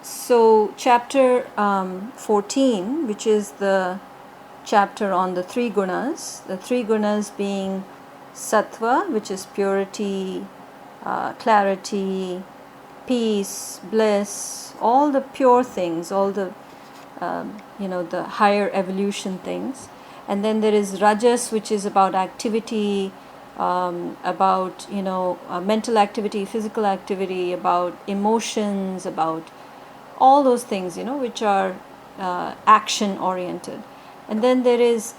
So chapter 14, which is the chapter on the three gunas being sattva, which is purity, clarity, peace, bliss, all the pure things, all the the higher evolution things. And then there is rajas, which is about activity, about mental activity, physical activity, about emotions, about all those things which are action oriented. And then there is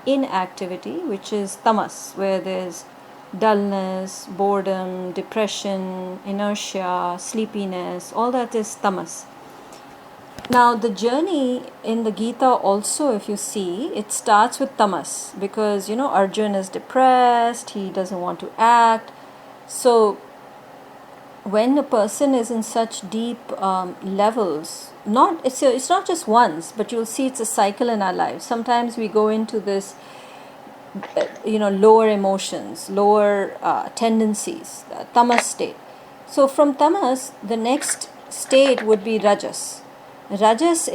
inactivity, which is tamas, where there's dullness, boredom, depression, inertia, sleepiness, all that is tamas. Now the journey in the Gita also, if you see, it starts with tamas, because Arjun is depressed, he doesn't want to act. So when a person is in such deep levels, it's not just once, but you'll see it's a cycle in our lives. Sometimes we go into this lower emotions, lower tendencies, tamas state. So from tamas, the next state would be rajas. Rajas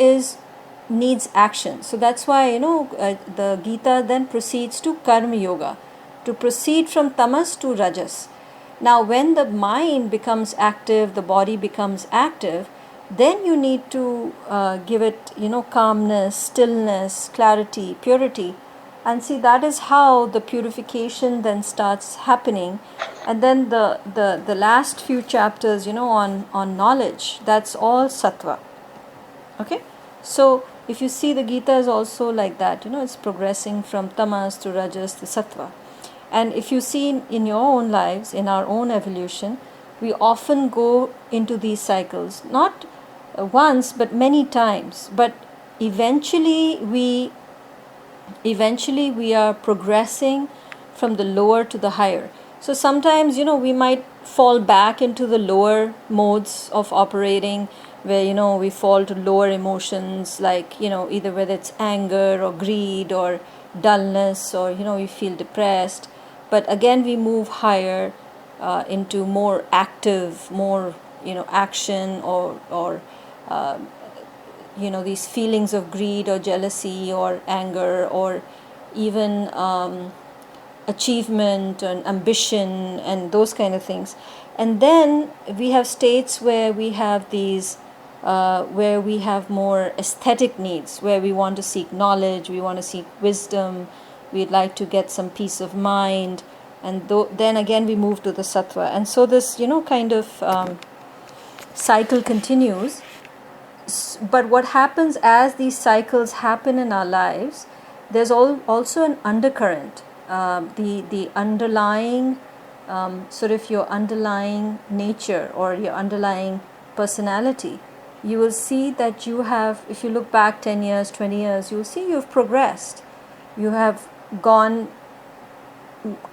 needs action. So that's why the Gita then proceeds to karma yoga, to proceed from tamas to rajas. Now when the mind becomes active, the body becomes active, then you need to give it calmness, stillness, clarity, purity. And see, that is how the purification then starts happening. And then the last few chapters on knowledge, that's all sattva. Okay, so if you see, the Gita is also like that, it's progressing from tamas to rajas to sattva. And if you see in your own lives, in our own evolution, we often go into these cycles, not once but many times, but eventually we are progressing from the lower to the higher. So sometimes we might fall back into the lower modes of operating, where we fall to lower emotions, like either whether it's anger or greed or dullness, or we feel depressed. But again we move higher into more active, more action, or these feelings of greed or jealousy or anger, or even achievement and ambition and those kind of things. And then we have states where we have these where we have more aesthetic needs, where we want to seek knowledge, we want to seek wisdom, we'd like to get some peace of mind, and then again we move to the sattva. And so this kind of cycle continues. But what happens as these cycles happen in our lives, there's also an undercurrent, the underlying sort of your underlying nature or your underlying personality. You will see that you have, if you look back 10 years, 20 years, you'll see you've progressed. You have gone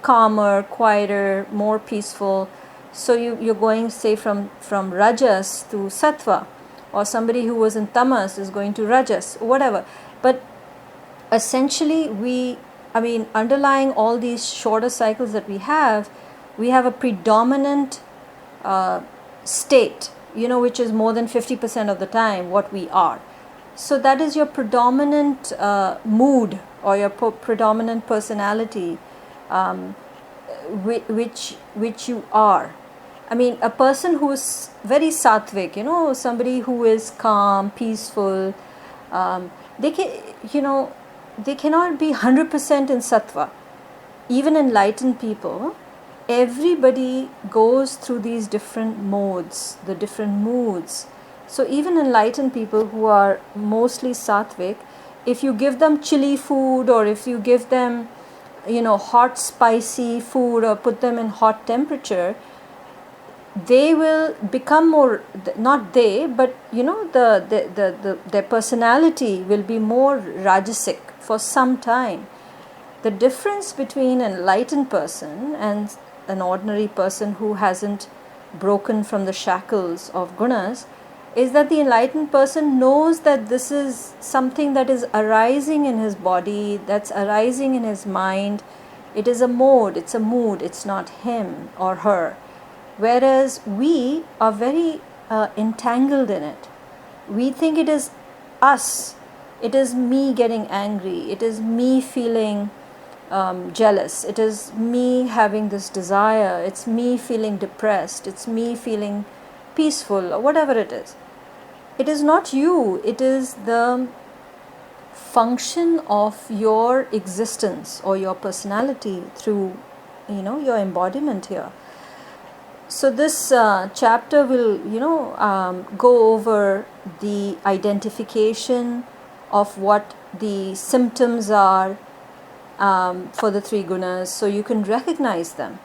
calmer, quieter, more peaceful. So you're going, say, from rajas to sattva, or somebody who was in tamas is going to rajas, whatever. But essentially underlying all these shorter cycles that we have a predominant state, which is more than 50% of the time what we are. So that is your predominant mood, or your predominant personality, which you are. A person who is very sattvic, somebody who is calm, peaceful, they cannot be 100% in sattva. Even enlightened people, everybody goes through these different modes, the different moods. So even enlightened people who are mostly sattvic, if you give them chili food, or if you give them hot spicy food, or put them in hot temperature, they will become more, not they, but their personality will be more rajasic for some time. The difference between an enlightened person and an ordinary person who hasn't broken from the shackles of gunas is that the enlightened person knows that this is something that is arising in his body, that's arising in his mind. It is a mode, it's a mood, it's not him or her. Whereas we are very entangled in it. we think it is us, it is me getting angry, it is me feeling jealous, it is me having this desire, it's me feeling depressed, it's me feeling peaceful, or whatever it is. It is not you, it is the function of your existence or your personality through, your embodiment here. So this chapter will, go over the identification of what the symptoms are for the three gunas, so you can recognize them.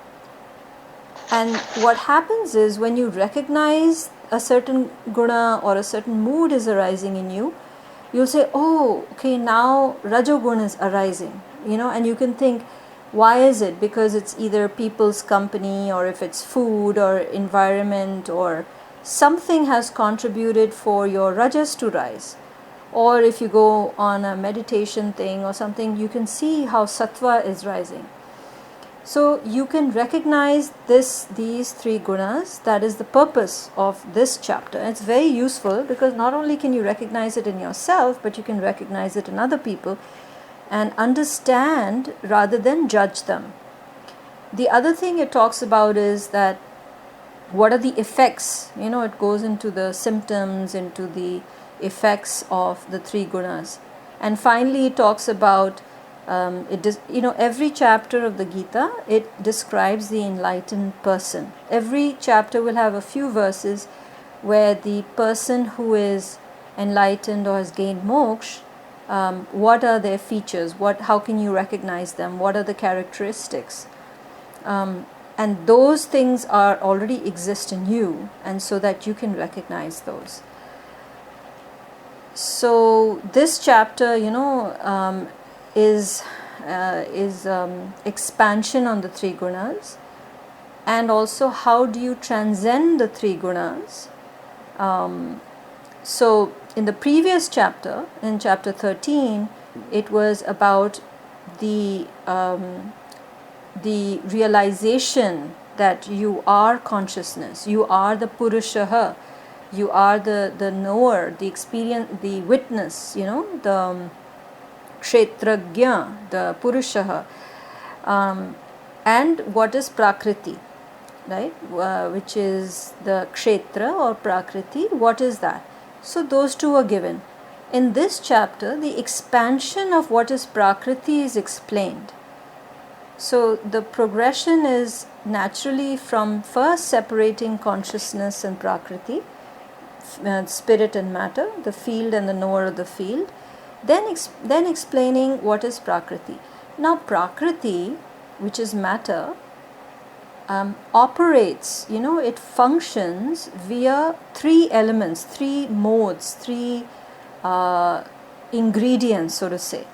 And what happens is, when you recognize a certain guna or a certain mood is arising in you, you'll say, oh, okay, now Rajoguna is arising, and you can think, why is it? Because it's either people's company, or if it's food or environment, or something has contributed for your rajas to rise. Or if you go on a meditation thing or something, you can see how sattva is rising. So you can recognize these three gunas. That is the purpose of this chapter. And it's very useful, because not only can you recognize it in yourself, but you can recognize it in other people and understand rather than judge them. The other thing it talks about is that what are the effects? It goes into the symptoms, into the effects of the three gunas. And finally it talks about every chapter of the Gita, it describes the enlightened person. Every chapter will have a few verses where the person who is enlightened or has gained moksha, what are their features, how can you recognize them, what are the characteristics, and those things are already exist in you, and so that you can recognize those. So this chapter, is expansion on the three gunas, and also how do you transcend the three gunas. So in the previous chapter, in chapter 13, it was about the realization that you are consciousness, you are the Purushaha, you are the knower, the experience, the witness, the Kshetrajna, the Purushaha, and what is Prakriti, right? Which is the Kshetra or Prakriti, what is that? So those two are given. In this chapter, the expansion of what is Prakriti is explained. So the progression is naturally from first separating consciousness and Prakriti, spirit and matter, the field and the knower of the field, then explaining what is Prakriti. Now Prakriti, which is matter, operates, it functions via three elements, three modes, three ingredients, so to say.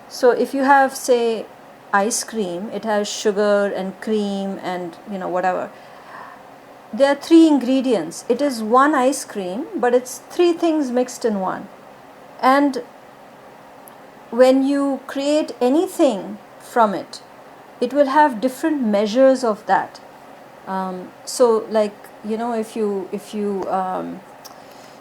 So if you have, say, ice cream, it has sugar and cream and whatever. There are three ingredients. It is one ice cream, but it's three things mixed in one. And when you create anything from it, it will have different measures of that. So like, if you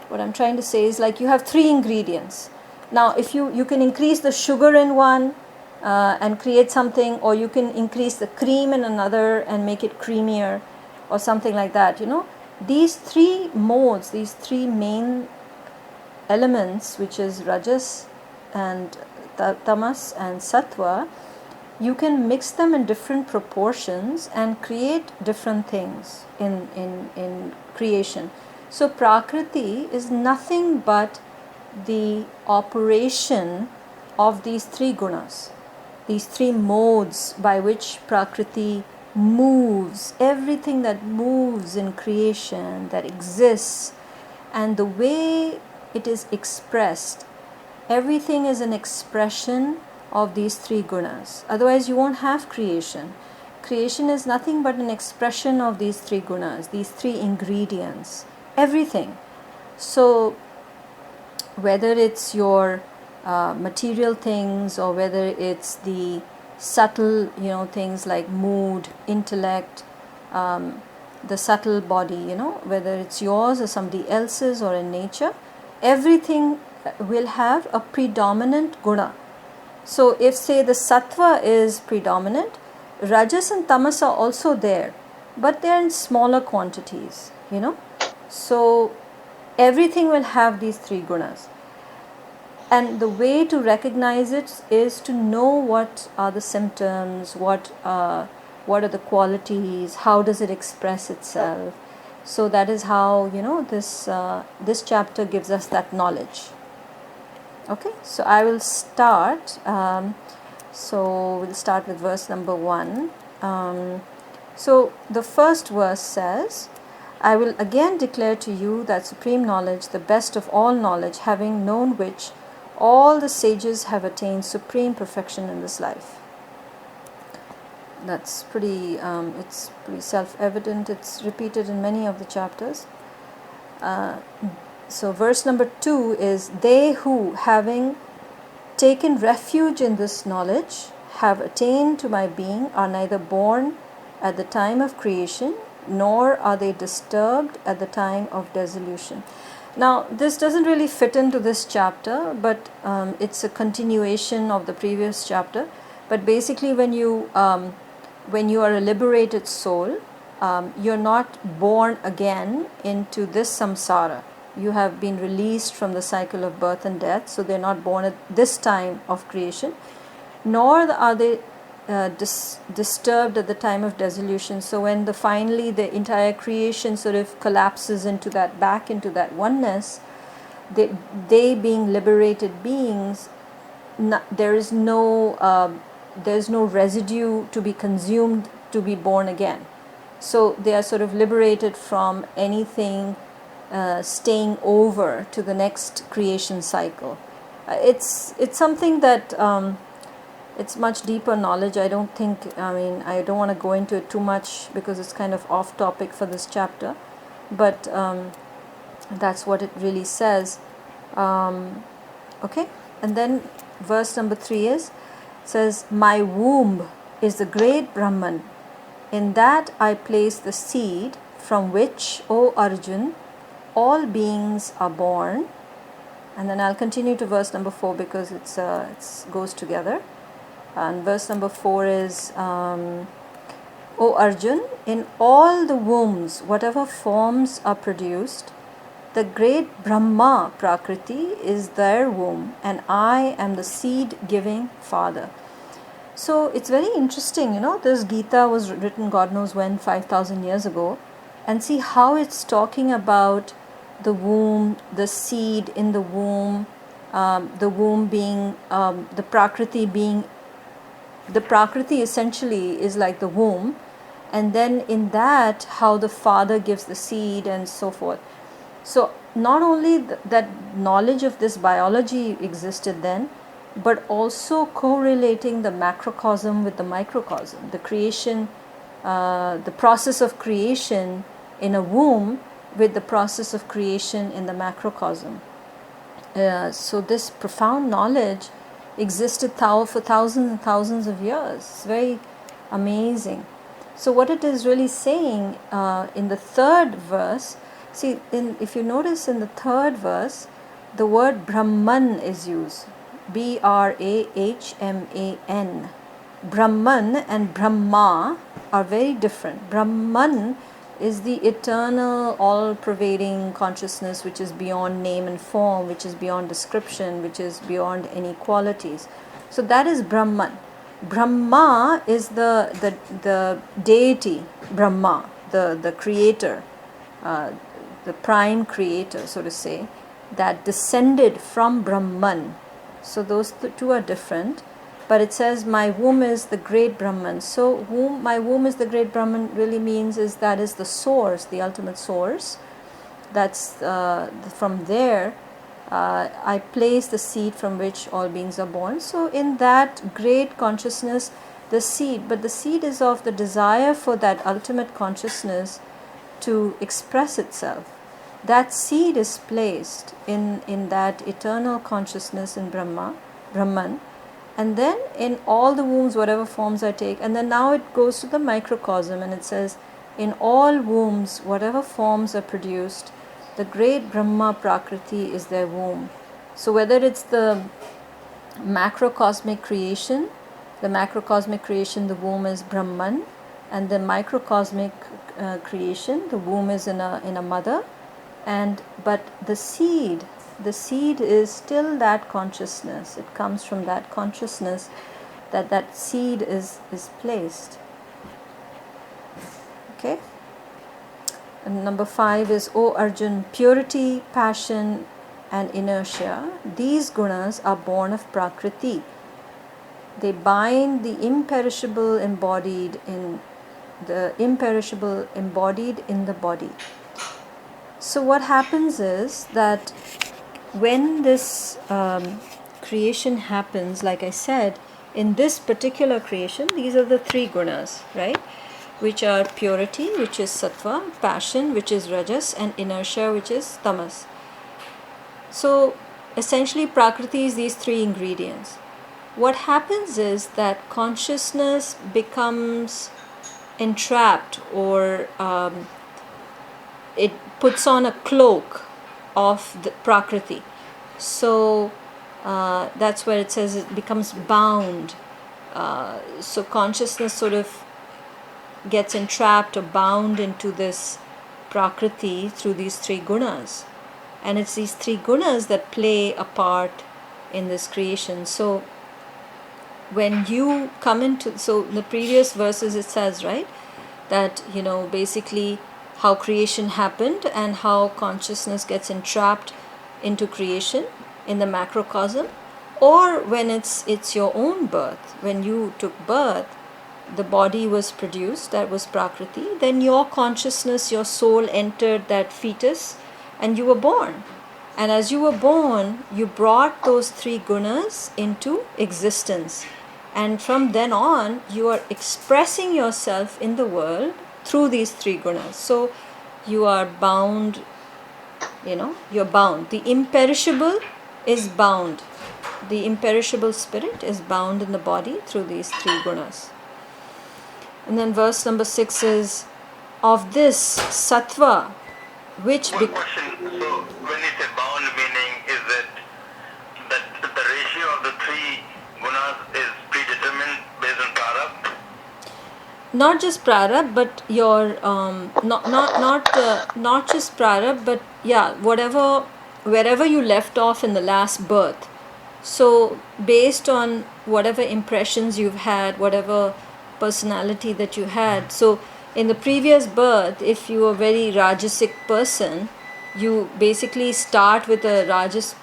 what I'm trying to say is, like, you have three ingredients. Now if you can increase the sugar in one and create something, or you can increase the cream in another and make it creamier, or something like that. These three modes, these three main elements, which is rajas and tamas and sattva, you can mix them in different proportions and create different things in creation. So Prakriti is nothing but the operation of these three gunas, these three modes by which Prakriti moves, everything that moves in creation, that exists, and the way it is expressed, everything is an expression of these three gunas. Otherwise you won't have creation. Creation is nothing but an expression of these three gunas, these three ingredients, everything. So whether it's your material things, or whether it's the subtle things like mood, intellect, the subtle body, whether it's yours or somebody else's or in nature, everything will have a predominant guna. So if, say, the sattva is predominant, rajas and tamas are also there, but they are in smaller quantities, So everything will have these three gunas. And the way to recognize it is to know what are the symptoms, what are the qualities, how does it express itself. So that is how, this chapter gives us that knowledge. Okay, so I will start. So we'll start with verse number 1. So the first verse says, I will again declare to you that supreme knowledge, the best of all knowledge, having known which all the sages have attained supreme perfection in this life. That's pretty, it's pretty self-evident. It's repeated in many of the chapters. So verse number 2 is, they who, having taken refuge in this knowledge, have attained to my being, are neither born at the time of creation, nor are they disturbed at the time of dissolution. Now, this doesn't really fit into this chapter, but it's a continuation of the previous chapter. But basically, when you are a liberated soul, you're not born again into this samsara. You have been released from the cycle of birth and death, so they're not born at this time of creation, nor are they disturbed at the time of dissolution. So when finally the entire creation sort of collapses into that, back into that oneness, they being liberated beings, there's no residue to be consumed to be born again. So they are sort of liberated from anything staying over to the next creation cycle. It's something that it's much deeper knowledge. I don't want to go into it too much because it's kind of off topic for this chapter, but that's what it really says. Okay, and then verse number 3 says, my womb is the great Brahman. In that I place the seed from which, O Arjun, all beings are born. And then I'll continue to verse number 4 because it goes together. And verse number 4 is, O Arjun, in all the wombs, whatever forms are produced, the great Brahma Prakriti is their womb, and I am the seed-giving father. So it's very interesting, this Gita was written God knows when, 5,000 years ago, and see how it's talking about the womb, the seed in the womb being, the Prakriti being, the Prakriti essentially is like the womb, and then in that how the father gives the seed and so forth. So not only that knowledge of this biology existed then, but also correlating the macrocosm with the microcosm, the creation, the process of creation in a womb with the process of creation in the macrocosm. So this profound knowledge existed for thousands and thousands of years. It's very amazing. So what it is really saying in the third verse, if you notice in the third verse, the word Brahman is used. Brahman. Brahman and Brahma are very different. Brahman is the eternal, all-pervading consciousness which is beyond name and form, which is beyond description, which is beyond any qualities. So that is Brahman. Brahma is the deity, Brahma, the creator, the prime creator, so to say, that descended from Brahman. So those two are different. But it says, my womb is the great Brahman. So my womb is the great Brahman really means is that is the source, the ultimate source. That's from there I place the seed from which all beings are born. So in that great consciousness, the seed, but the seed is of the desire for that ultimate consciousness to express itself. That seed is placed in that eternal consciousness in Brahman. And then in all the wombs, whatever forms I take, and then now it goes to the microcosm and it says, in all wombs, whatever forms are produced, The great Brahma Prakriti is their womb. So whether it's the macrocosmic creation, the womb is Brahman, and the microcosmic creation, the womb is in a mother, but the seed is still that consciousness. It comes from that consciousness that seed is placed. Okay. And number 5 is, O Arjun, purity, passion, and inertia, these gunas are born of Prakriti. They bind the imperishable embodied in the body. So what happens is that when this creation happens, like I said, in this particular creation, these are the 3 gunas, right? Which are purity, which is sattva, passion, which is rajas, and inertia, which is tamas. So essentially Prakriti is these 3 ingredients. What happens is that consciousness becomes entrapped, or it puts on a cloak of the Prakriti. So that's where it says it becomes bound. So consciousness sort of gets entrapped or bound into this Prakriti through these 3 gunas. And it's these 3 gunas that play a part in this creation. So when you come into, so in the previous verses it says, right, that, basically how creation happened and how consciousness gets entrapped into creation in the macrocosm, or when it's your own birth. When you took birth, the body was produced, that was Prakriti, then your consciousness, your soul entered that fetus and you were born. And as you were born, you brought those 3 gunas into existence. And from then on, you are expressing yourself in the world through these 3 gunas. So you are bound, you're bound. The imperishable is bound. The imperishable spirit is bound in the body through these 3 gunas. And then verse number 6 is, of this sattva, which... One question. So when you say bound, meaning is that the ratio of the 3 gunas is predetermined based on prarabdha? Not just prarabdha, but your not just prarabdha, but wherever you left off in the last birth. So based on whatever impressions you've had, whatever personality that you had, so in the previous birth, if you are a very rajasic person, you basically start with a rajas,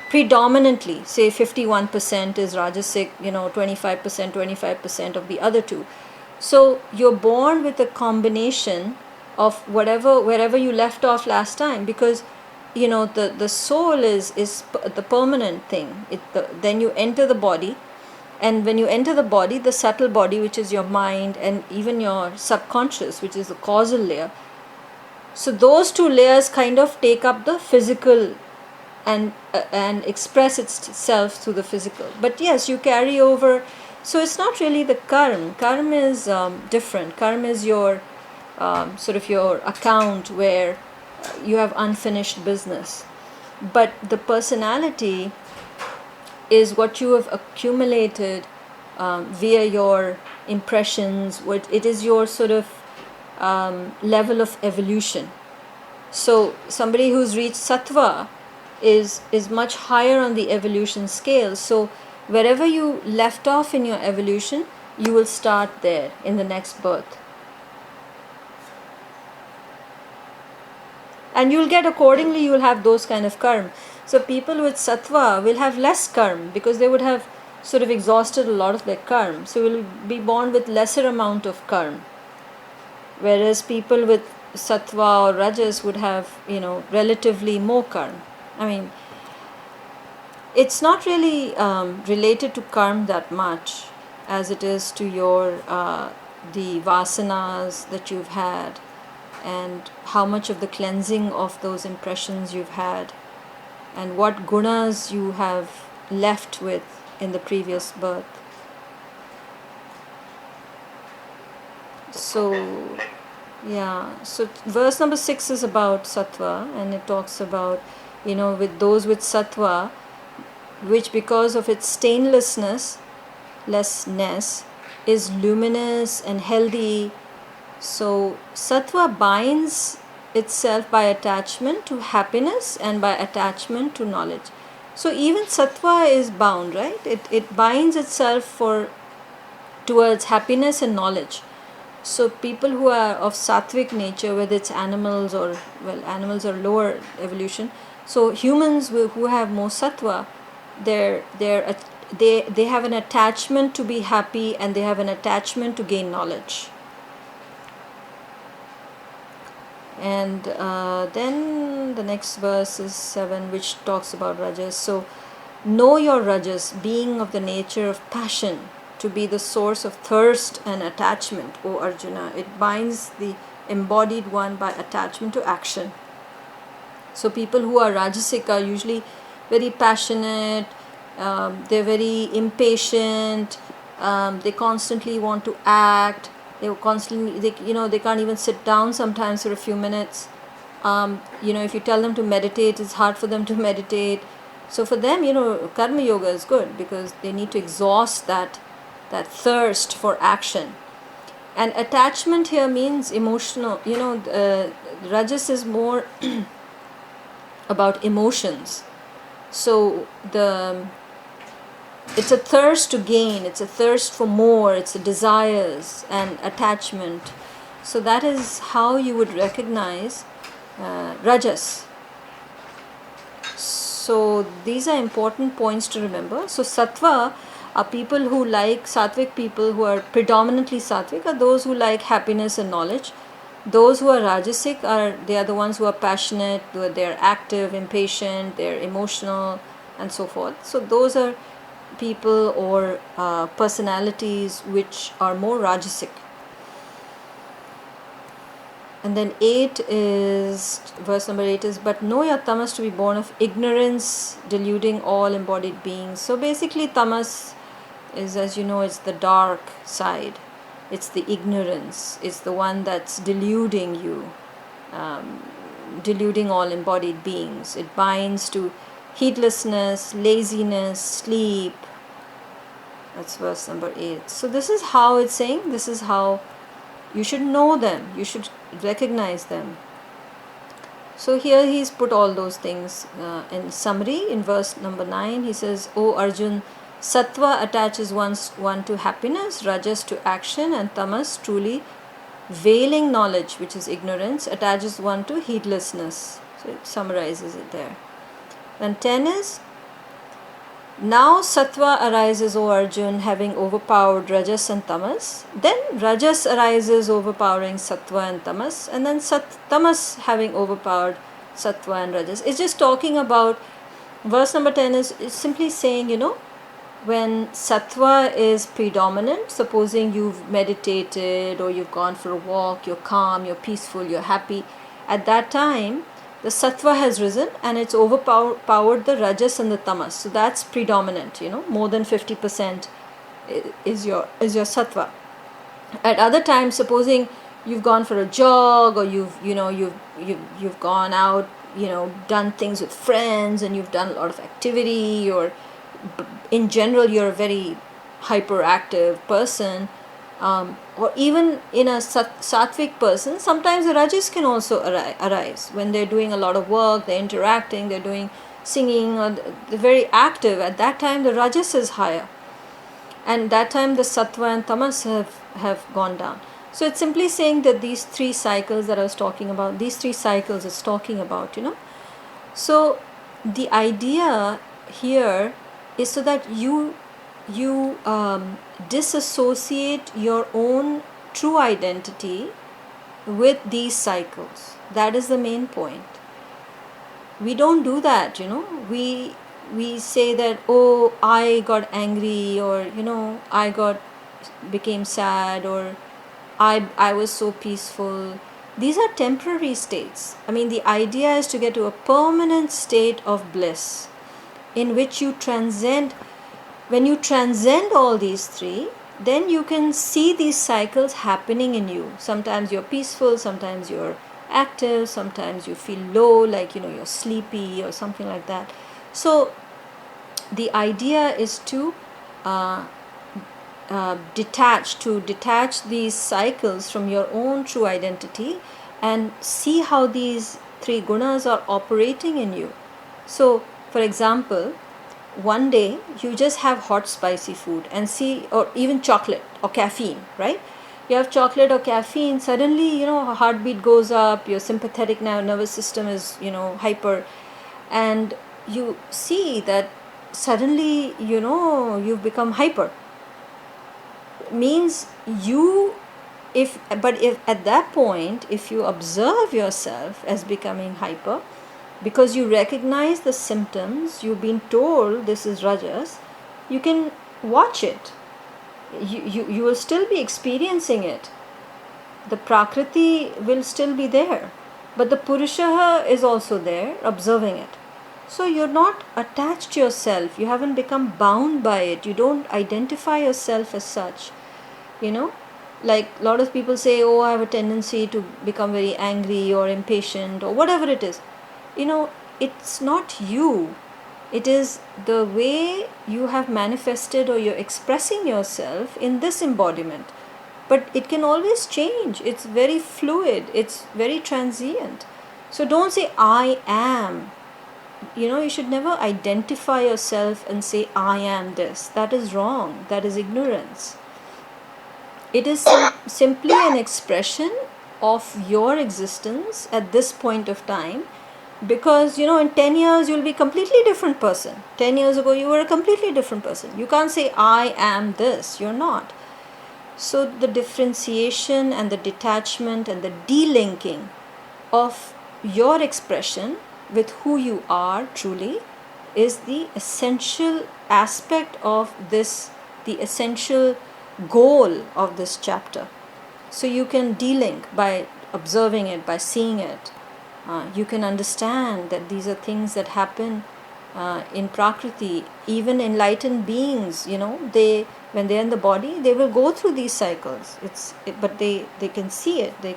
predominantly say 51% is rajasic, 25% of the other 2. So you're born with a combination of wherever you left off last time, because the soul is the permanent thing. Then you enter the body, and when you enter the body, the subtle body, which is your mind, and even your subconscious, which is the causal layer, so those 2 layers kind of take up the physical and express itself through the physical. But yes, you carry over. So it's not really the karma. Karma is different. Karma is your sort of your account where you have unfinished business. But the personality is what you have accumulated via your impressions. It is your sort of level of evolution. So somebody who's reached sattva is much higher on the evolution scale. So wherever you left off in your evolution, you will start there in the next birth. And you'll get accordingly, you'll have those kind of karma. So people with sattva will have less karma because they would have sort of exhausted a lot of their karma. So will be born with lesser amount of karma. Whereas people with sattva or rajas would have, relatively more karma. I mean, it's not really related to karma that much as it is to your the vasanas that you've had, and how much of the cleansing of those impressions you've had, and what gunas you have left with in the previous birth. So Yeah, so verse number 6 is about sattva, and it talks about, with those with sattva, which because of its stainlessness, lessness, is luminous and healthy. So sattva binds itself by attachment to happiness and by attachment to knowledge. So even sattva is bound, right? It binds itself towards happiness and knowledge. So people who are of sattvic nature, whether it's animals or, animals are lower evolution. So humans who have more sattva, they have an attachment to be happy, and they have an attachment to gain knowledge. And then the next verse is 7, which talks about rajas. So know your rajas, being of the nature of passion, to be the source of thirst and attachment, O Arjuna. It binds the embodied one by attachment to action. So people who are rajasic are usually very passionate, they're very impatient, they constantly want to act, they can't even sit down sometimes for a few minutes. If you tell them to meditate, it's hard for them to meditate. So for them, karma yoga is good, because they need to exhaust that thirst for action. And attachment here means emotional. Rajas is more about emotions. So it's a thirst to gain, it's a thirst for more, it's a desires and attachment. So that is how you would recognize rajas. So these are important points to remember. So sattva are people who like, sattvic people who are predominantly sattvic are those who like happiness and knowledge. Those who are rajasic they are the ones who are passionate, they're active, impatient, they're emotional, and so forth. So those are people or personalities which are more rajasic. And then verse number 8 is, but know your tamas to be born of ignorance, deluding all embodied beings. So basically tamas is, as you know, it's the dark side. It's the ignorance. It's the one that's deluding you, deluding all embodied beings. It binds to heedlessness, laziness, sleep. That's verse number 8. So this is how it's saying, this is how you should know them, you should recognize them. So here he's put all those things in summary. In verse number 9 he says, O Arjun, sattva attaches one to happiness, rajas to action, and tamas, truly veiling knowledge, which is ignorance, attaches one to heedlessness. So it summarizes it there. And 10 is, now sattva arises, O Arjun, having overpowered rajas and tamas. Then rajas arises, overpowering sattva and tamas. And then tamas having overpowered sattva and rajas. It's just talking about, verse number 10 is simply saying, when sattva is predominant, supposing you've meditated or you've gone for a walk, you're calm, you're peaceful, you're happy, at that time the sattva has risen and it's overpowered the rajas and the tamas. So that's predominant, more than 50% is your sattva. At other times, supposing you've gone for a jog, or you've gone out, done things with friends, and you've done a lot of activity, or in general you're a very hyperactive person, or even in a sattvic person, sometimes the rajas can also arise when they're doing a lot of work, they're interacting, they're doing singing, or they're very active. At that time the rajas is higher, and that time the sattva and tamas have gone down. So it's simply saying that these three cycles that I was talking about, these three cycles it's talking about, So the idea here is so that you disassociate your own true identity with these cycles. That is the main point. We don't do that, we say that, oh, I got angry, or I became sad, or I was so peaceful. These are temporary states. The idea is to get to a permanent state of bliss in which you transcend. When you transcend all these three, then you can see these cycles happening in you. Sometimes you're peaceful, sometimes you're active, sometimes you feel low, like you're sleepy or something like that. So the idea is to detach these cycles from your own true identity and see how these three gunas are operating in you. So for example, one day you just have hot spicy food and see, or even chocolate or caffeine, right? You have chocolate or caffeine, suddenly heartbeat goes up, your sympathetic nervous system is hyper, and you see that suddenly you've become hyper. Means if at that point, if you observe yourself as becoming hyper, because you recognize the symptoms, you've been told this is rajas, you can watch it. You will still be experiencing it. The prakriti will still be there, but the purusha is also there observing it. So you're not attached to yourself, you haven't become bound by it, you don't identify yourself as such. Like a lot of people say, oh, I have a tendency to become very angry or impatient or whatever it is. It's not you, it is the way you have manifested or you're expressing yourself in this embodiment. But it can always change, it's very fluid, it's very transient. So don't say I am. You should never identify yourself and say I am this. That is wrong, that is ignorance. It is simply an expression of your existence at this point of time, because in 10 years you'll be a completely different person. 10 years ago you were a completely different person. You can't say I am this, you're not. So the differentiation and the detachment and the delinking of your expression with who you are truly is the essential aspect of this, the essential goal of this chapter. So you can delink by observing it, by seeing it. You can understand that these are things that happen in Prakriti. Even enlightened beings, they, when they're in the body, they will go through these cycles. But they can see it. They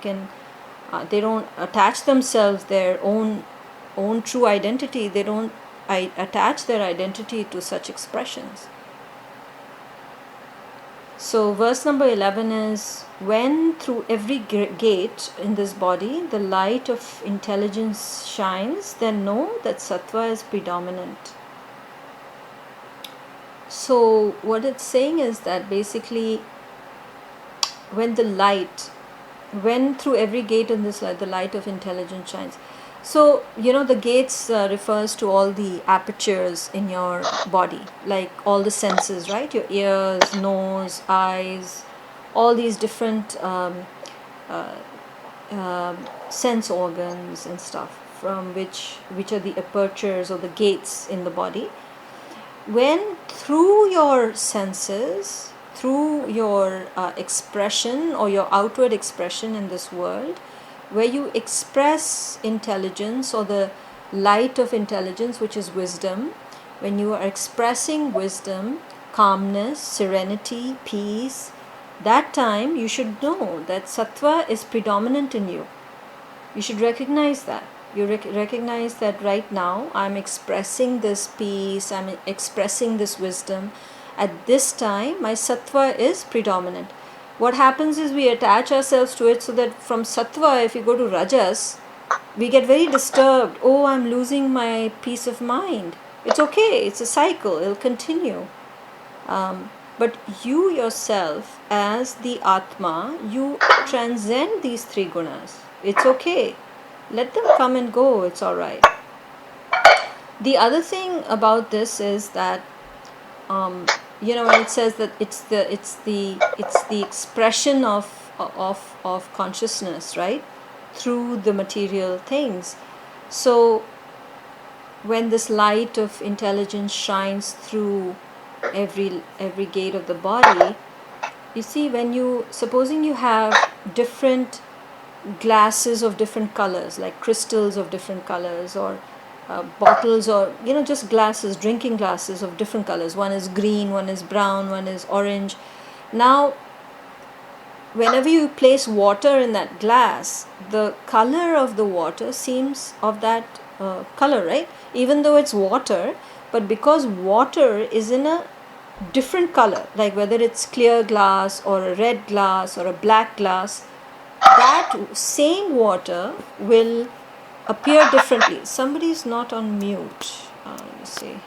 don't attach themselves, their own true identity. They don't attach their identity to such expressions. So verse number 11 is, when through every gate in this body the light of intelligence shines, then know that sattva is predominant. So what it's saying is that basically when through every gate in this light, the light of intelligence shines. So the gates refers to all the apertures in your body, like all the senses, right? Your ears, nose, eyes, all these different sense organs and stuff, from which are the apertures or the gates in the body. When through your senses, through your expression or your outward expression in this world, where you express intelligence or the light of intelligence, which is wisdom, when you are expressing wisdom, calmness, serenity, peace, that time you should know that sattva is predominant in you. You should recognize that. You recognize that right now I'm expressing this peace, I'm expressing this wisdom. At this time, my sattva is predominant. What happens is we attach ourselves to it, so that from sattva, if you go to rajas, we get very disturbed. Oh, I'm losing my peace of mind. It's okay, it's a cycle, it'll continue. But you yourself, as the Atma, you transcend these three gunas. It's okay. Let them come and go, it's alright. The other thing about this is that when it says that it's the expression of consciousness, right, through the material things. So when this light of intelligence shines through every gate of the body, you see, supposing you have different glasses of different colors, like crystals of different colors, or bottles, or just glasses, drinking glasses of different colors. One is green, one is brown, one is orange. Now, whenever you place water in that glass, the color of the water seems of that color, right? Even though it's water, but because water is in a different color, like whether it's clear glass or a red glass or a black glass, that same water will appear differently. Somebody is not on mute. Let me see.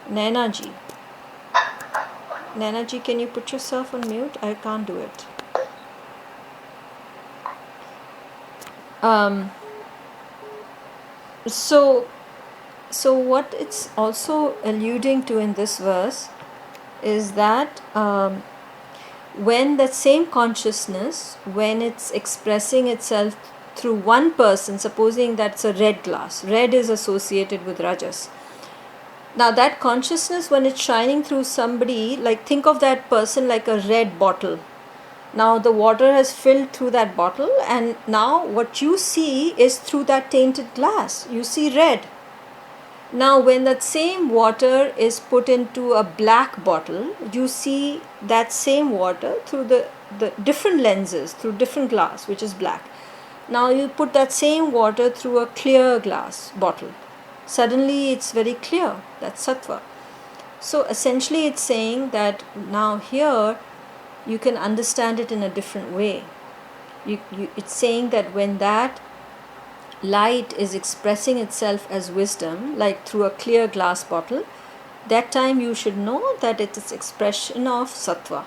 Naina ji. Naina ji, can you put yourself on mute? I can't do it. So what it's also alluding to in this verse is that when that same consciousness, when it's expressing itself through one person, supposing that's a red glass, red is associated with rajas. Now that consciousness, when it's shining through somebody, like think of that person like a red bottle. Now the water has filled through that bottle, and now what you see is through that tainted glass. You see red. Now when that same water is put into a black bottle, you see that same water through the different lenses, through different glass, which is black. Now you put that same water through a clear glass bottle. Suddenly it's very clear. That's sattva. So essentially it's saying that now here you can understand it in a different way. It's saying that when that light is expressing itself as wisdom, like through a clear glass bottle, that time you should know that it is expression of sattva.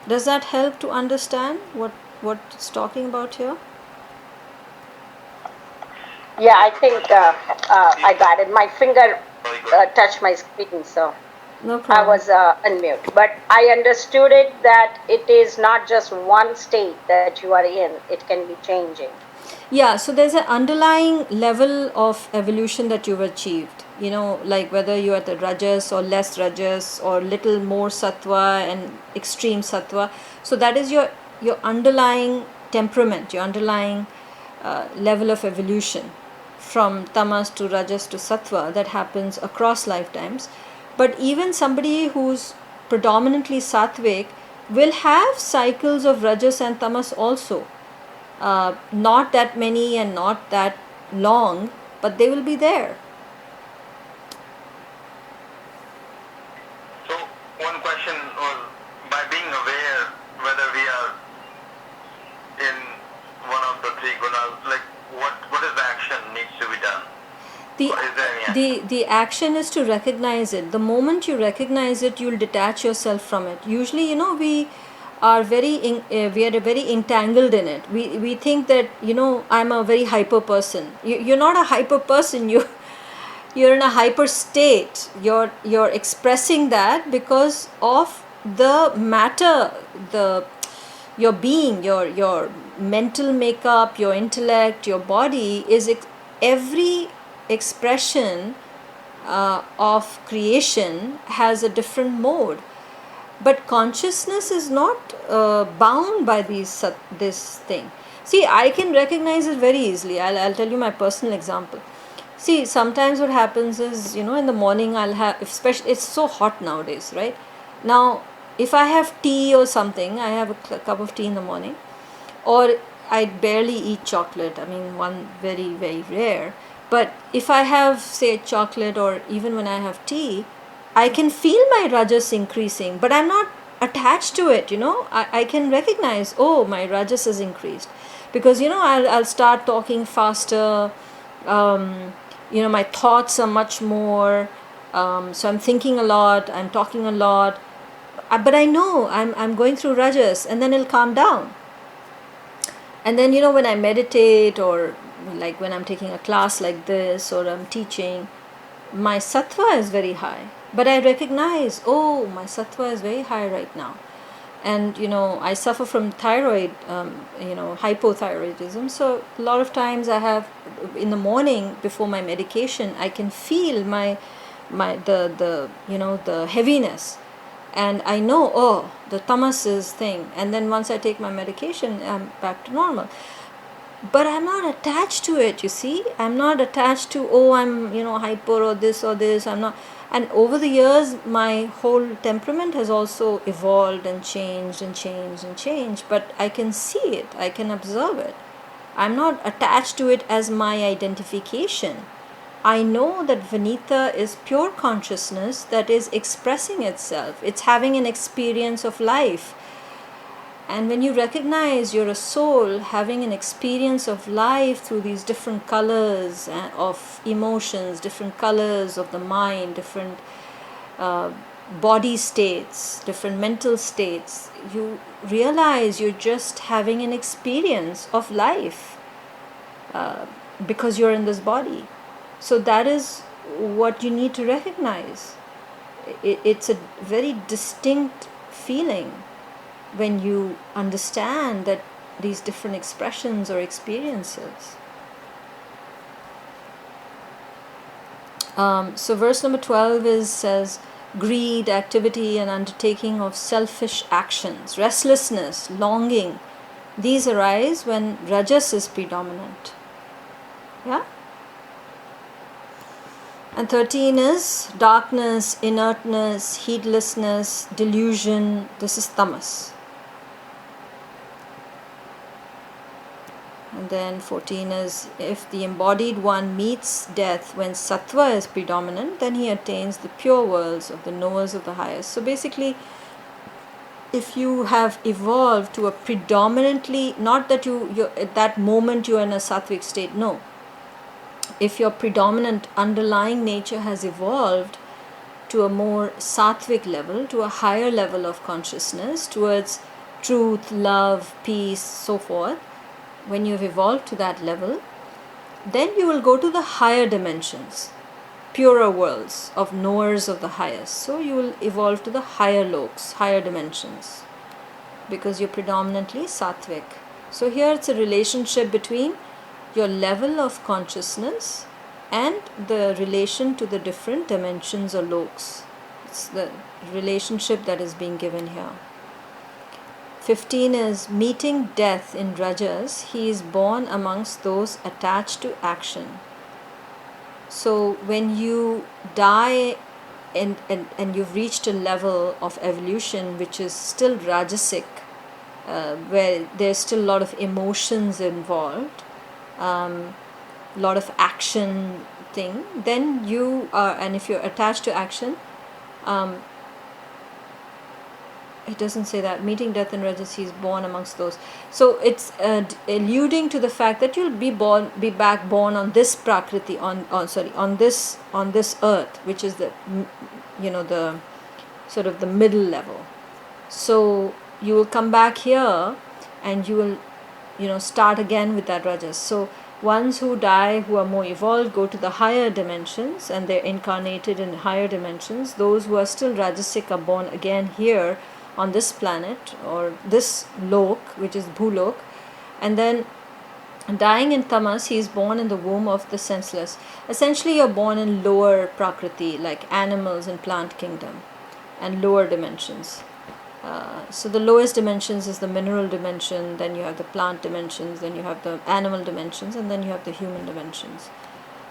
Does that help to understand what it's talking about here? Yeah, I think I got it. My finger touched my screen, so No I problem. was unmute. But I understood it that it is not just one state that you are in, it can be changing. Yeah, so there's an underlying level of evolution that you've achieved. Like whether you're at the rajas or less rajas or little more sattva and extreme sattva. So that is your underlying temperament, your underlying level of evolution from tamas to rajas to sattva that happens across lifetimes. But even somebody who's predominantly sattvic will have cycles of rajas and tamas also. Not that many and not that long, but they will be there. So one question was, by being aware whether we are in one of the three gunas, like what is the action needs to be done? Or is there any action? The action is to recognize it. The moment you recognize it, you'll detach yourself from it. Usually, we are we are very entangled in it. We think that I'm a very hyper person. You're not a hyper person. You're in a hyper state. You're expressing that because of the matter, your being, your mental makeup, your intellect, your body is every expression of creation has a different mode. But consciousness is not bound by this thing. See, I can recognize it very easily. I'll tell you my personal example. See, sometimes what happens is, in the morning I'll have, especially it's so hot nowadays, right? Now, if I have tea or something, I have a cup of tea in the morning, or I barely eat chocolate. I mean, one very, very rare. But if I have, say, chocolate or even when I have tea, I can feel my rajas increasing, but I'm not attached to it, I can recognize, oh, my rajas has increased. Because, I'll start talking faster, my thoughts are much more, so I'm thinking a lot, I'm talking a lot, but I know I'm going through rajas, and then it'll calm down. And then, when I meditate, or like when I'm taking a class like this, or I'm teaching, my sattva is very high. But I recognize, oh, my sattva is very high right now. And, I suffer from thyroid, hypothyroidism. So a lot of times I have, in the morning before my medication, I can feel the heaviness. And I know, oh, the tamas is thing. And then once I take my medication, I'm back to normal. but I'm not attached to it, you see. I'm not attached to, oh, I'm, hyper or this. I'm not. And over the years, my whole temperament has also evolved and changed and changed and changed, but I can see it, I can observe it. I'm not attached to it as my identification. I know that Vinita is pure consciousness that is expressing itself. It's having an experience of life. And when you recognize you're a soul having an experience of life through these different colors of emotions, different colors of the mind, different body states, different mental states, you realize you're just having an experience of life because you're in this body. So that is what you need to recognize. It's a very distinct feeling when you understand that these different expressions or experiences. So verse number 12 says, greed, activity and undertaking of selfish actions, restlessness, longing, these arise when rajas is predominant. Yeah? And 13 is darkness, inertness, heedlessness, delusion. This is tamas. And then 14 is, if the embodied one meets death when sattva is predominant, then he attains the pure worlds of the knowers of the highest. So basically, if you have evolved to a predominantly, not that you at that moment you're in a sattvic state, no. If your predominant underlying nature has evolved to a more sattvic level, to a higher level of consciousness, towards truth, love, peace, so forth, when you've evolved to that level, then you will go to the higher dimensions, purer worlds of knowers of the highest. So you will evolve to the higher loks, higher dimensions, because you're predominantly sattvic. So here it's a relationship between your level of consciousness and the relation to the different dimensions or loks. It's the relationship that is being given here. 15 is meeting death in rajas, he is born amongst those attached to action. So when you die and you've reached a level of evolution which is still rajasic, where there's still a lot of emotions involved, lot of action thing, then you are, and if you're attached to action, it doesn't say that meeting death in rajas he is born amongst those. So it's alluding to the fact that you'll be back born on this prakriti, on this earth, which is the the sort of the middle level. So you will come back here and you will start again with that rajas. So ones who die, who are more evolved, go to the higher dimensions and they're incarnated in higher dimensions. Those who are still rajasic are born again here on this planet or this lok, which is bhulok, and then dying in tamas, he is born in the womb of the senseless. Essentially, you're born in lower prakriti, like animals in plant kingdom, and lower dimensions. So the lowest dimensions is the mineral dimension, then you have the plant dimensions, then you have the animal dimensions, and then you have the human dimensions.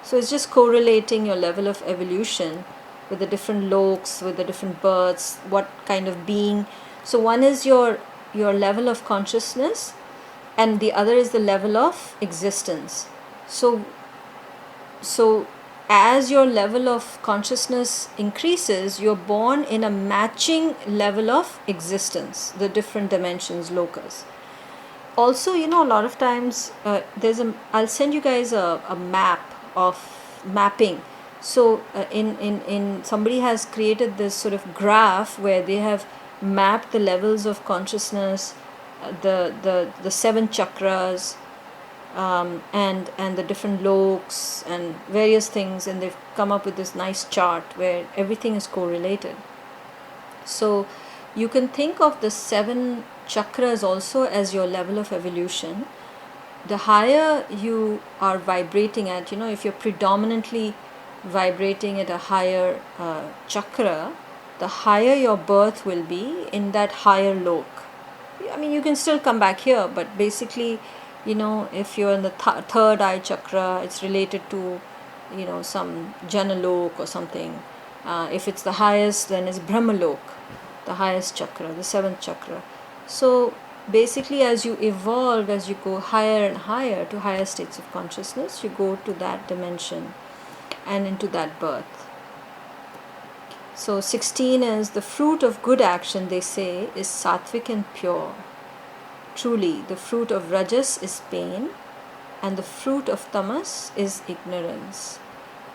So it's just correlating your level of evolution with the different loks, with the different births, what kind of being. So one is your level of consciousness, and the other is the level of existence. So as your level of consciousness increases, you're born in a matching level of existence, the different dimensions, lokas. Also, a lot of times I'll send you guys a map of mapping. So in somebody has created this sort of graph where they have mapped the levels of consciousness, the 7 chakras, and the different loks and various things, and they've come up with this nice chart where everything is correlated. So you can think of the 7 chakras also as your level of evolution. The higher you are vibrating at, if you're predominantly vibrating at a higher chakra, the higher your birth will be in that higher lok. I mean, you can still come back here, but basically if you're in the third eye chakra, it's related to some Janalok or something. If it's the highest, then it's Brahmalok, the highest chakra, the seventh chakra. So basically, as you evolve, as you go higher and higher to higher states of consciousness, you go to that dimension and into that birth. So 16 is the fruit of good action, they say, is sattvic and pure. Truly, the fruit of rajas is pain, and the fruit of tamas is ignorance.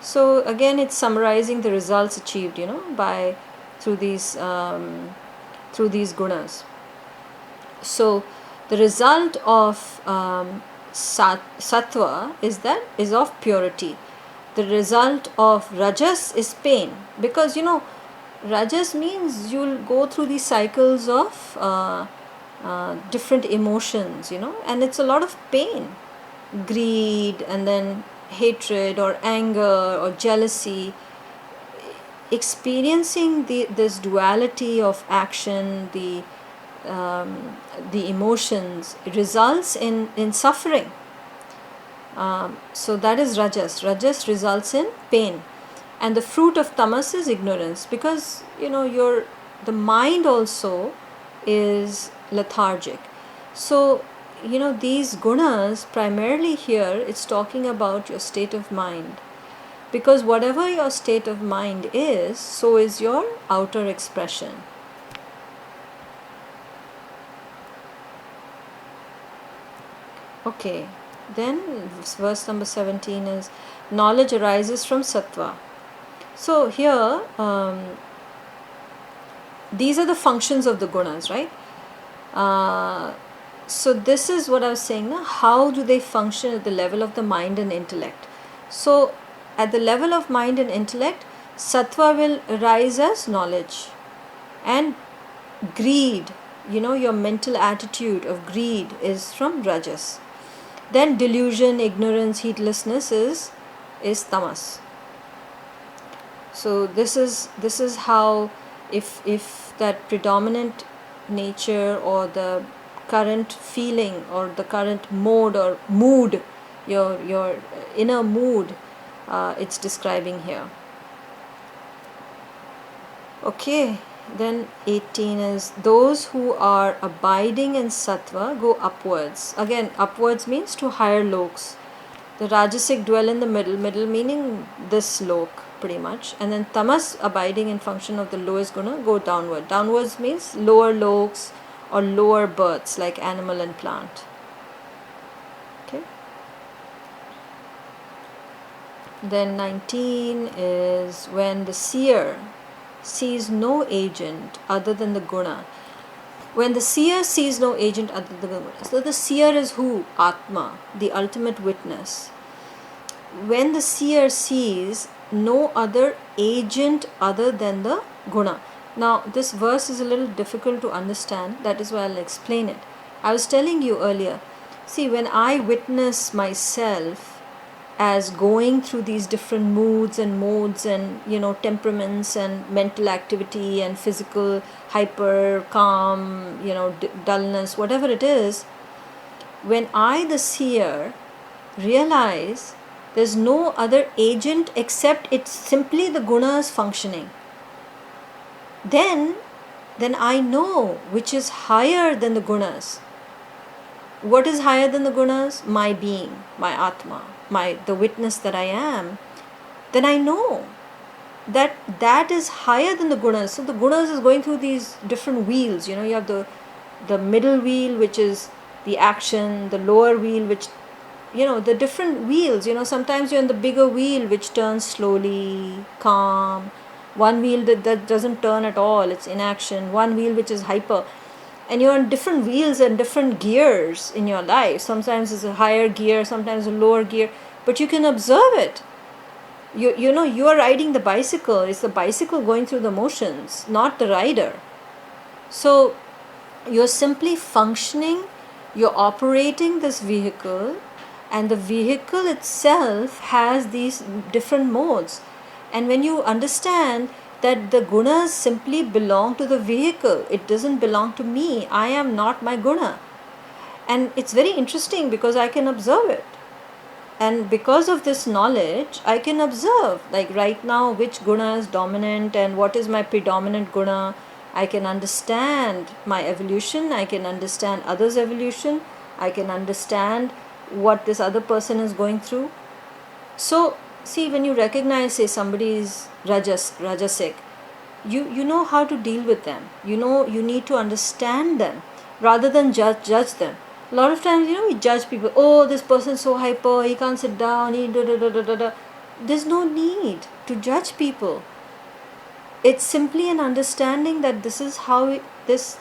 So again, it's summarizing the results achieved, by through these gunas. So the result of sattva is of purity. The result of rajas is pain, because rajas means you'll go through these cycles of different emotions, and it's a lot of pain, greed, and then hatred or anger or jealousy. Experiencing this duality of action, the emotions, results in suffering. So that is rajas. Rajas results in pain, and the fruit of tamas is ignorance, because the mind also is lethargic. So these gunas, primarily here it's talking about your state of mind, because whatever your state of mind is, so is your outer expression. Okay, then verse number 17 is knowledge arises from sattva. So here these are the functions of the gunas, right? So this is what I was saying, how do they function at the level of the mind and intellect? So at the level of mind and intellect, sattva will arise as knowledge, and greed, your mental attitude of greed, is from rajas. Then delusion, ignorance, heedlessness is tamas. So this is how, if that predominant nature or the current feeling or the current mode or mood, your inner mood, it's describing here. Okay, then 18 is those who are abiding in sattva go upwards. Again, upwards means to higher loks. The rajasic dwell in the middle meaning this lok pretty much, and then tamas, abiding in function of the lowest guna, go downward. Downwards means lower loks or lower births, like animal and plant. Okay. Then 19 is when the seer sees no agent other than the guna. When the seer sees no agent other than the guna. So the seer is who? Atma, the ultimate witness. When the seer sees no other agent other than the guna. Now this verse is a little difficult to understand, that is why I'll explain it. I was telling you earlier, see, when I witness myself as going through these different moods and modes and temperaments and mental activity and physical hyper, calm, dullness, whatever it is, when I, the seer, realize there's no other agent except it's simply the gunas functioning, then I know which is higher than the gunas. What is higher than the gunas? My being, my atma, the witness that I am. Then I know that is higher than the gunas. So the gunas is going through these different wheels. You have the middle wheel, which is the action, the lower wheel, which the different wheels. Sometimes you're in the bigger wheel, which turns slowly, calm. One wheel that doesn't turn at all, it's inaction. One wheel which is hyper. And you're on different wheels and different gears in your life. Sometimes it's a higher gear, sometimes a lower gear, but you can observe it. You are riding the bicycle. It's the bicycle going through the motions, not the rider. So you're simply functioning, you're operating this vehicle, and the vehicle itself has these different modes. And when you understand that the gunas simply belong to the vehicle, it doesn't belong to me, I am not my guna. And it's very interesting because I can observe it. And because of this knowledge, I can observe, like right now, which guna is dominant and what is my predominant guna. I can understand my evolution, I can understand others' evolution, I can understand what this other person is going through. So, see, when you recognize, say, somebody is rajasic, you know how to deal with them. You know, you need to understand them rather than judge them. A lot of times, we judge people. Oh, this person's so hyper, he can't sit down, he da da da da da da. There's no need to judge people. It's simply an understanding that this is how this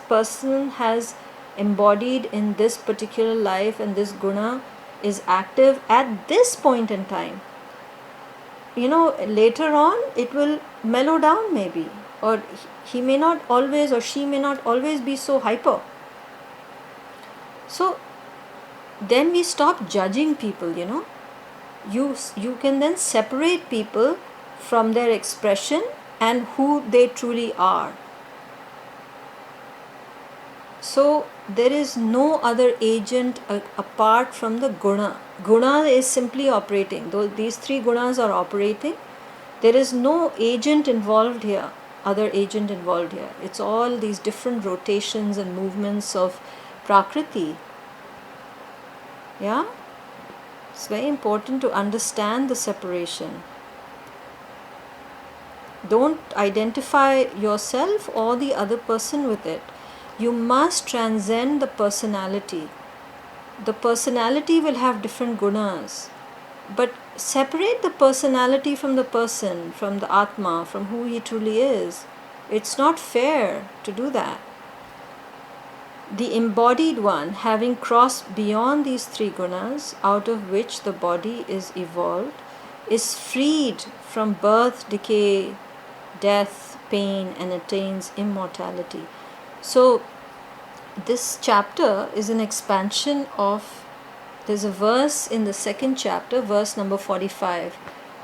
person has embodied in this particular life, and this guna is active at this point in time. Later on it will mellow down maybe, or he may not always, or she may not always be so hyper. So then we stop judging people. You can then separate people from their expression and who they truly are. So there is no other agent apart from the guna. Guna is simply operating. Though these three gunas are operating, there is no agent involved here, other agent involved here. It's all these different rotations and movements of Prakriti. Yeah? It's very important to understand the separation. Don't identify yourself or the other person with it. You must transcend the personality. The personality will have different gunas, but separate the personality from the person, from the Atma, from who he truly is. It's not fair to do that. The embodied one, having crossed beyond these three gunas, out of which the body is evolved, is freed from birth, decay, death, pain, and attains immortality. So this chapter is an expansion of, there's a verse in the second chapter, verse number 45,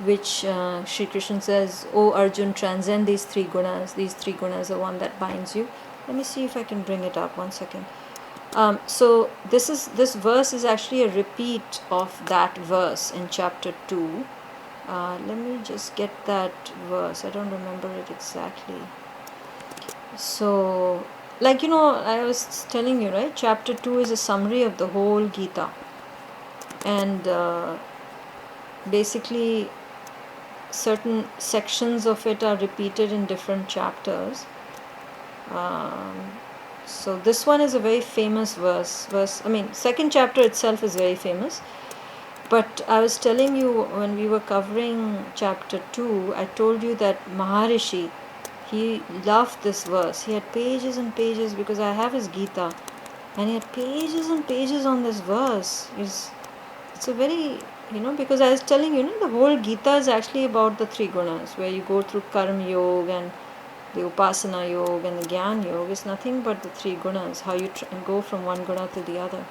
which Sri Krishna says, "O Arjun, transcend these three gunas. These three gunas are one that binds you." Let me see if I can bring it up. 1 second. So this verse is actually a repeat of that verse in chapter 2. Let me just get that verse. I don't remember it exactly. So, I was telling you, right? Chapter 2 is a summary of the whole Gita. And basically, certain sections of it are repeated in different chapters. So this one is a very famous verse. Second chapter itself is very famous. But I was telling you, when we were covering chapter 2, I told you that Maharishi, he loved this verse. He had pages and pages, because I have his Gita, and he had pages and pages on this verse. It's a very, because I was telling you, the whole Gita is actually about the three gunas, where you go through Karma Yoga and the Upasana Yoga and the Gyan Yoga. Is nothing but the three gunas, how you go from one guna to the other.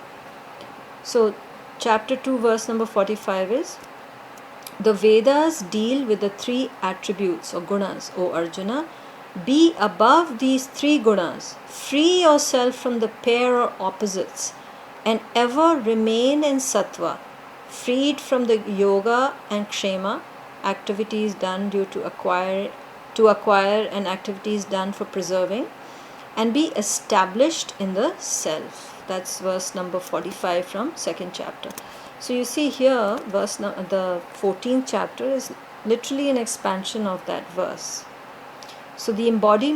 So chapter 2 verse number 45 is, "The Vedas deal with the three attributes or gunas, O Arjuna. Be above these three gunas, free yourself from the pair or opposites, and ever remain in sattva, freed from the yoga and kshema, activities done due to acquire and activities done for preserving, and be established in the self." That's verse number 45 from second chapter. So you see here, the 14th chapter is literally an expansion of that verse. So the embodied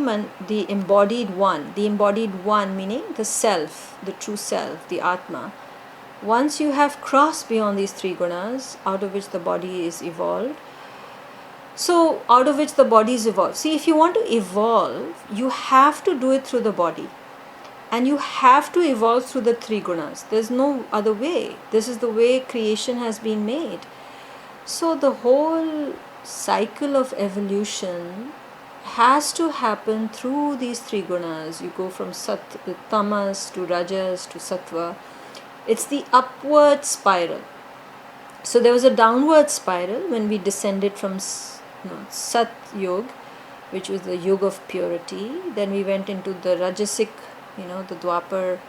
one meaning the self, the true self, the Atma. Once you have crossed beyond these three gunas, out of which the body is evolved. So out of which the body is evolved. See, if you want to evolve, you have to do it through the body. And you have to evolve through the three gunas. There's no other way. This is the way creation has been made. So the whole cycle of evolution has to happen through these three gunas. You go from tamas to rajas to sattva. It's the upward spiral. So there was a downward spiral when we descended from Sat Yoga, which was the yoga of purity. Then we went into the rajasic, the Dwapar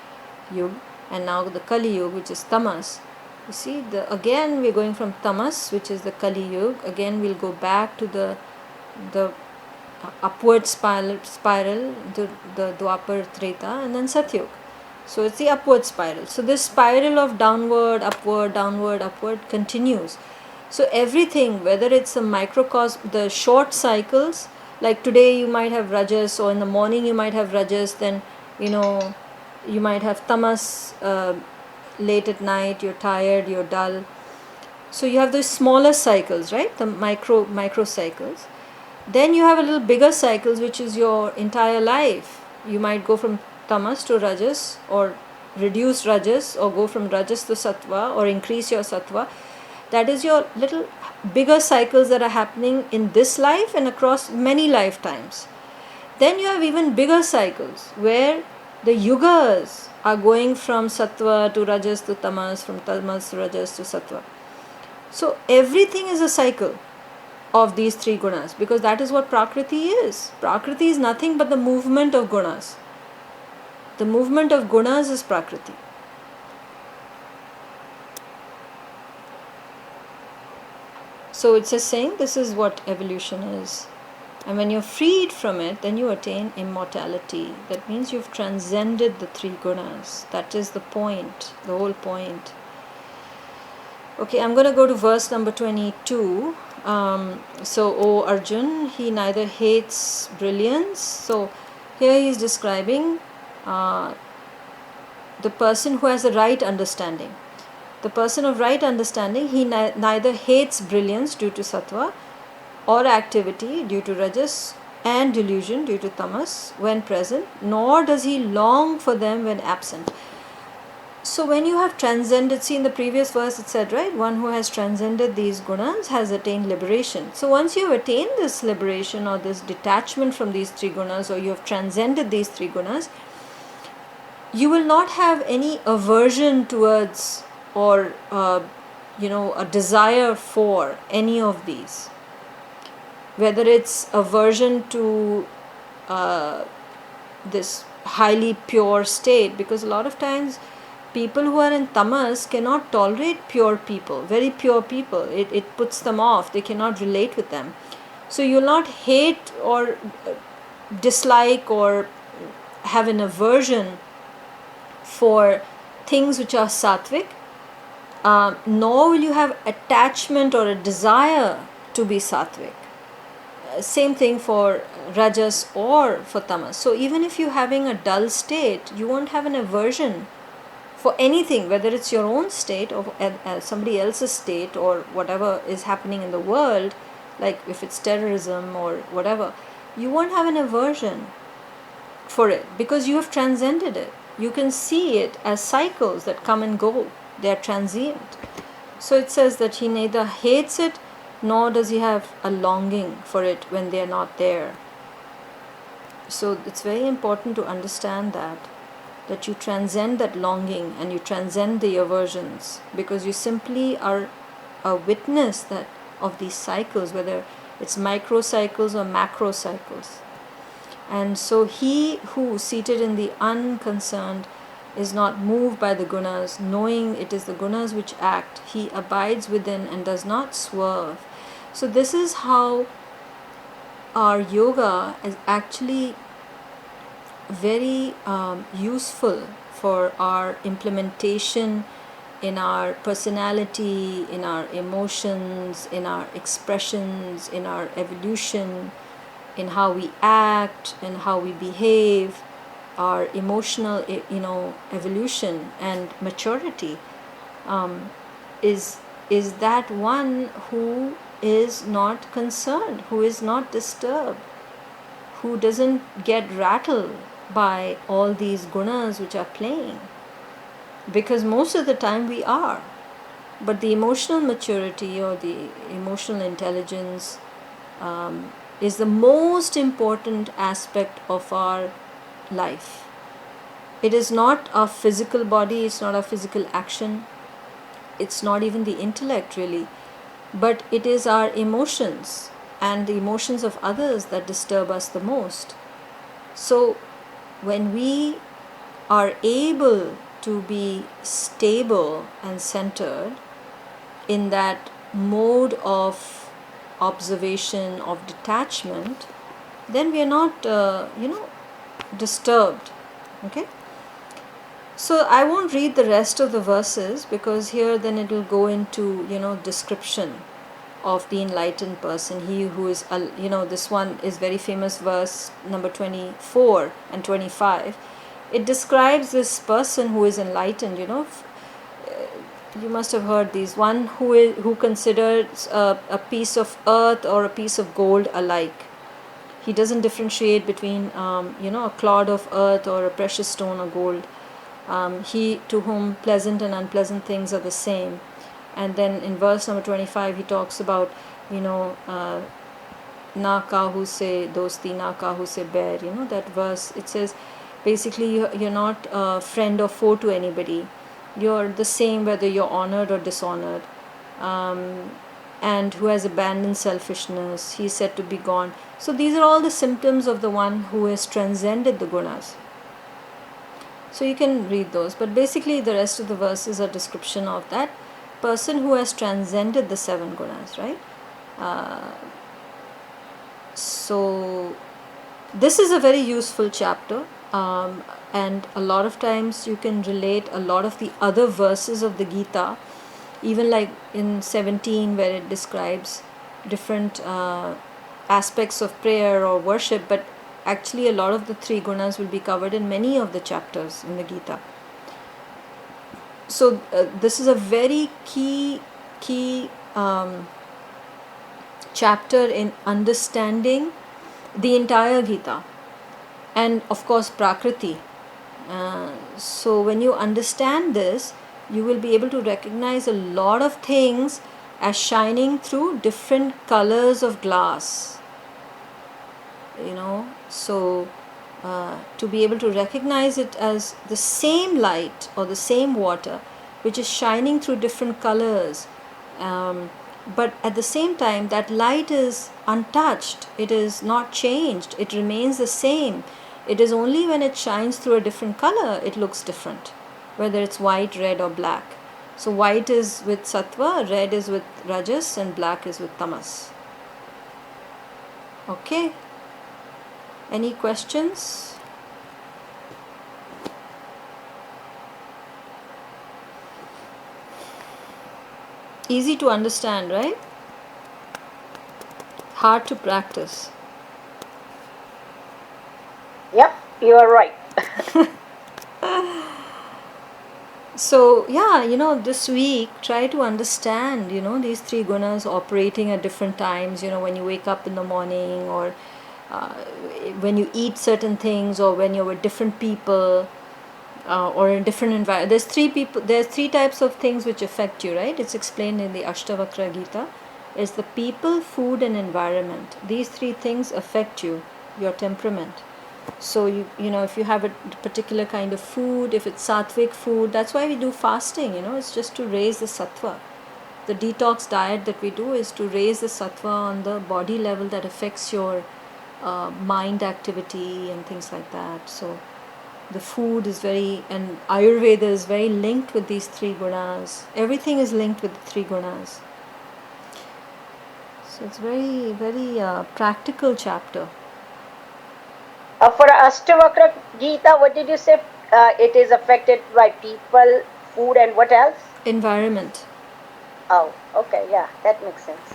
Yuga, and now the Kali Yuga, which is Tamas. You see, again we're going from Tamas, which is the Kali Yuga. Again we'll go back to the upward spiral to the Dwapar, Treta, and then Satyug. So it's the upward spiral. So this spiral of downward, upward, downward, upward continues. So everything, whether it's a microcosm, the short cycles, like today you might have Rajas, or in the morning you might have Rajas, then you might have Tamas late at night, you're tired, you're dull. So you have those smaller cycles, right? The micro cycles. Then you have a little bigger cycles, which is your entire life. You might go from Tamas to Rajas, or reduce Rajas, or go from Rajas to Sattva, or increase your Sattva. That is your little bigger cycles that are happening in this life and across many lifetimes. Then you have even bigger cycles where the yugas are going from Sattva to Rajas to Tamas, from Tamas to Rajas to Sattva. So everything is a cycle of these three gunas, because that is what Prakriti is. Prakriti is nothing but the movement of gunas. The movement of gunas is Prakriti. So it's just saying this is what evolution is. And when you're freed from it, then you attain immortality. That means you've transcended the three gunas. That is the point, the whole point. Okay, I'm going to go to verse number 22. So, O Arjun, he neither hates brilliance. So, here he is describing the person who has the right understanding. The person of right understanding, he neither hates brilliance due to sattva, or activity due to rajas, and delusion due to tamas when present, nor does he long for them when absent. So when you have transcended, see in the previous verse it said, right, one who has transcended these gunas has attained liberation. So once you have attained this liberation, or this detachment from these three gunas, or you have transcended these three gunas, you will not have any aversion towards, or a desire for any of these. Whether it's aversion to this highly pure state, because a lot of times people who are in tamas cannot tolerate pure people, very pure people. It puts them off. They cannot relate with them. So you'll not hate or dislike or have an aversion for things which are sattvic, nor will you have attachment or a desire to be sattvic. Same thing for rajas or for tamas. So even if you're having a dull state, you won't have an aversion for anything, whether it's your own state or somebody else's state, or whatever is happening in the world, like if it's terrorism or whatever, you won't have an aversion for it, because you have transcended it. You can see it as cycles that come and go. They are transient. So it says that he neither hates it, nor does he have a longing for it when they are not there. So it's very important to understand that you transcend that longing and you transcend the aversions, because you simply are a witness of these cycles, whether it's micro cycles or macro cycles. And so he who, seated in the unconcerned, is not moved by the gunas, knowing it is the gunas which act, he abides within and does not swerve. So this is how our yoga is actually very useful for our implementation in our personality, in our emotions, in our expressions, in our evolution, in how we act and how we behave, our emotional evolution and maturity, is that one who is not concerned, who is not disturbed, who doesn't get rattled by all these gunas which are playing, because most of the time we are. But the emotional maturity or the emotional intelligence is the most important aspect of our life. It is not our physical body, it's not our physical action, it's not even the intellect really, but it is our emotions and the emotions of others that disturb us the most. So when we are able to be stable and centered in that mode of observation, of detachment, then we are not, disturbed. Okay? So I won't read the rest of the verses, because here then it will go into, description of the enlightened person. He who is, this one is very famous, verse number 24 and 25. It describes this person who is enlightened, you must have heard these. One who considers a piece of earth or a piece of gold alike. He doesn't differentiate between, a clod of earth or a precious stone or gold. He to whom pleasant and unpleasant things are the same. And then in verse number 25, he talks about, na kahu se dosti, na kahu se bair. That verse, it says basically you're not a friend or foe to anybody. You're the same whether you're honored or dishonored. And who has abandoned selfishness, he is said to be gone. So these are all the symptoms of the one who has transcended the gunas. So you can read those, but basically the rest of the verses are description of that person who has transcended the 7 gunas, right? So this is a very useful chapter, and a lot of times you can relate a lot of the other verses of the Gita, even like in 17 where it describes different aspects of prayer or worship, but actually a lot of the 3 gunas will be covered in many of the chapters in the Gita. So this is a very key chapter in understanding the entire Gita, and of course Prakriti. So when you understand this, you will be able to recognize a lot of things as shining through different colors of glass. So to be able to recognize it as the same light or the same water which is shining through different colors, but at the same time that light is untouched, it is not changed, it remains the same. It is only when it shines through a different color it looks different, whether it's white, red or black. So white is with sattva, red is with rajas, and black is with tamas. Okay, any questions? Easy to understand, right? Hard to practice. Yep, you are right. So yeah, this week try to understand, these 3 gunas operating at different times, when you wake up in the morning, or when you eat certain things, or when you're with different people, or in different environment. There's 3 types of things which affect you, right? It's explained in the Ashtavakra Gita. It's the people, food and environment. These 3 things affect you, your temperament. So if you have a particular kind of food, if it's sattvic food, that's why we do fasting. It's just to raise the sattva. The detox diet that we do is to raise the sattva on the body level that affects your mind activity and things like that. So the food is and Ayurveda is very linked with these 3 gunas. Everything is linked with the 3 gunas. So it's very, very practical chapter. For Ashtavakra Gita, what did you say? It is affected by people, food, and what else? Environment. Oh, okay, yeah, that makes sense.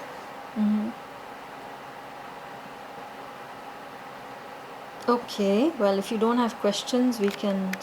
Mm-hmm. Okay, well, if you don't have questions, we can